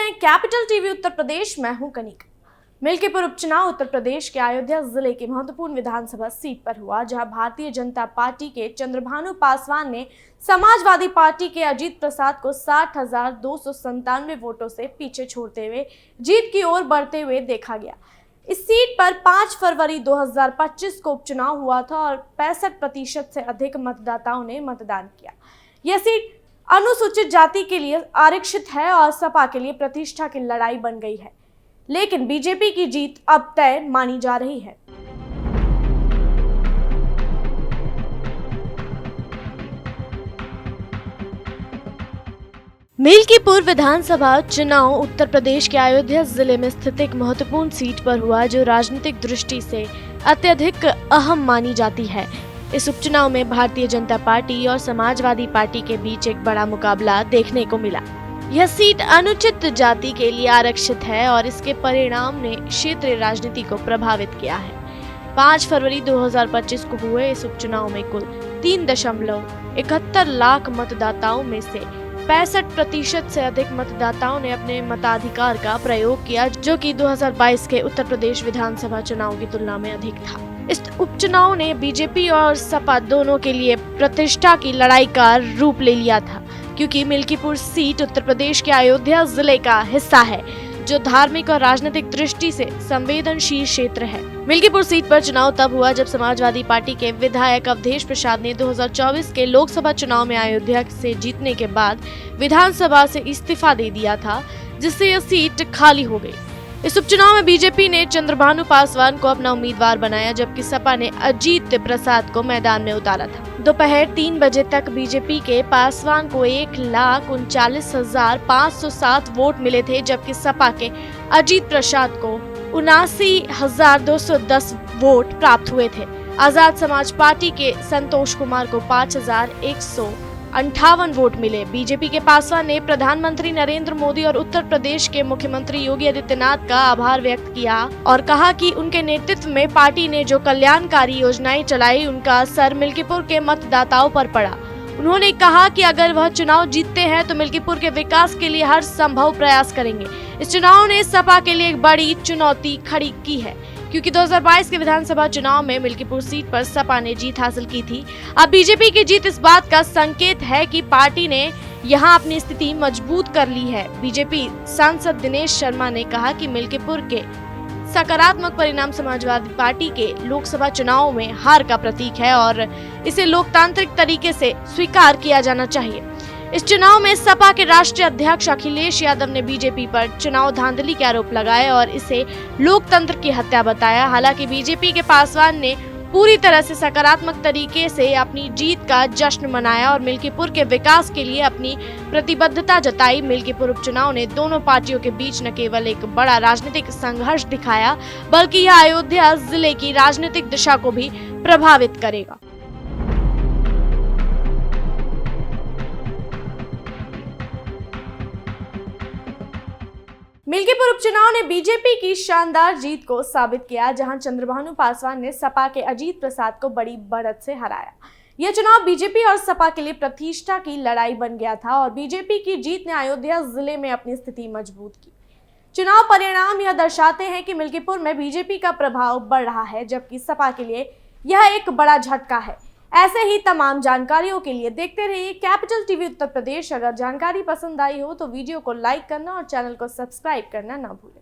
हैं capital TV Uttar Pradesh. मैं हूं कनिका। मिल्कीपुर उपचुनाव उत्तर प्रदेश के अयोध्या जिले की महत्वपूर्ण विधानसभा सीट पर हुआ, जहां भारतीय जनता पार्टी के चंद्रभानु पासवान ने समाजवादी पार्टी के अजीत प्रसाद को 60,297 वोटों से पीछे छोड़ते हुए जीत की ओर बढ़ते हुए देखा गया। इस सीट पर 5 फरवरी 2025 को उपचुनाव हुआ था और 65% से अधिक मतदाताओं ने मतदान किया। यह सीट अनुसूचित जाति के लिए आरक्षित है और सपा के लिए प्रतिष्ठा की लड़ाई बन गई है, लेकिन बीजेपी की जीत अब तय मानी जा रही है। मिल्कीपुर विधानसभा चुनाव उत्तर प्रदेश के अयोध्या जिले में स्थित एक महत्वपूर्ण सीट पर हुआ, जो राजनीतिक दृष्टि से अत्यधिक अहम मानी जाती है। इस उपचुनाव में भारतीय जनता पार्टी और समाजवादी पार्टी के बीच एक बड़ा मुकाबला देखने को मिला। यह सीट अनुसूचित जाति के लिए आरक्षित है और इसके परिणाम ने क्षेत्रीय राजनीति को प्रभावित किया है। 5 फरवरी 2025 को हुए इस उपचुनाव में कुल 3.71 लाख मतदाताओं में से 65% से अधिक मतदाताओं ने अपने मताधिकार का प्रयोग किया, जो कि 2022 के उत्तर प्रदेश विधानसभा चुनाव की तुलना में अधिक था। इस उपचुनाव ने बीजेपी और सपा दोनों के लिए प्रतिष्ठा की लड़ाई का रूप ले लिया था, क्योंकि मिल्कीपुर सीट उत्तर प्रदेश के अयोध्या जिले का हिस्सा है, जो धार्मिक और राजनीतिक दृष्टि से संवेदनशील क्षेत्र है। मिल्कीपुर सीट पर चुनाव तब हुआ जब समाजवादी पार्टी के विधायक अवधेश प्रसाद ने 2024 के लोकसभा चुनाव में अयोध्या से जीतने के बाद विधानसभा से इस्तीफा दे दिया था, जिससे यह सीट खाली हो गई। इस उपचुनाव में बीजेपी ने चंद्रभानु पासवान को अपना उम्मीदवार बनाया, जबकि सपा ने अजीत प्रसाद को मैदान में उतारा था। दोपहर 3 बजे तक बीजेपी के पासवान को 1,39,507 वोट मिले थे, जबकि सपा के अजीत प्रसाद को 79,210 वोट प्राप्त हुए थे। आजाद समाज पार्टी के संतोष कुमार को 5,158 वोट मिले। बीजेपी के पासवान ने प्रधानमंत्री नरेंद्र मोदी और उत्तर प्रदेश के मुख्यमंत्री योगी आदित्यनाथ का आभार व्यक्त किया और कहा कि उनके नेतृत्व में पार्टी ने जो कल्याणकारी योजनाएं चलाई, उनका असर मिल्कीपुर के मतदाताओं पर पड़ा। उन्होंने कहा कि अगर वह चुनाव जीतते हैं तो मिल्कीपुर के विकास के लिए हर संभव प्रयास करेंगे। इस चुनाव ने सपा के लिए एक बड़ी चुनौती खड़ी की है, क्योंकि 2022 के विधानसभा चुनाव में मिल्कीपुर सीट पर सपा ने जीत हासिल की थी। अब बीजेपी की जीत इस बात का संकेत है कि पार्टी ने यहां अपनी स्थिति मजबूत कर ली है। बीजेपी सांसद दिनेश शर्मा ने कहा कि मिल्कीपुर के सकारात्मक परिणाम समाजवादी पार्टी के लोकसभा चुनाव में हार का प्रतीक है और इसे लोकतांत्रिक तरीके से स्वीकार किया जाना चाहिए। इस चुनाव में सपा के राष्ट्रीय अध्यक्ष अखिलेश यादव ने बीजेपी पर चुनाव धांधली के आरोप लगाए और इसे लोकतंत्र की हत्या बताया। हालांकि बीजेपी के पासवान ने पूरी तरह से सकारात्मक तरीके से अपनी जीत का जश्न मनाया और मिल्कीपुर के विकास के लिए अपनी प्रतिबद्धता जताई। मिल्कीपुर उपचुनाव ने दोनों पार्टियों के बीच न केवल एक बड़ा राजनीतिक संघर्ष दिखाया, बल्कि यह अयोध्या जिले की राजनीतिक दिशा को भी प्रभावित करेगा। मिल्कीपुर उपचुनाव ने बीजेपी की शानदार जीत को साबित किया, जहां चंद्रभानु पासवान ने सपा के अजीत प्रसाद को बड़ी बढ़त से हराया। यह चुनाव बीजेपी और सपा के लिए प्रतिष्ठा की लड़ाई बन गया था और बीजेपी की जीत ने अयोध्या जिले में अपनी स्थिति मजबूत की। चुनाव परिणाम यह दर्शाते हैं कि मिल्कीपुर में बीजेपी का प्रभाव बढ़ रहा है, जबकि सपा के लिए यह एक बड़ा झटका है। ऐसे ही तमाम जानकारियों के लिए देखते रहिए कैपिटल टीवी उत्तर प्रदेश। अगर जानकारी पसंद आई हो तो वीडियो को लाइक करना और चैनल को सब्सक्राइब करना ना भूलें।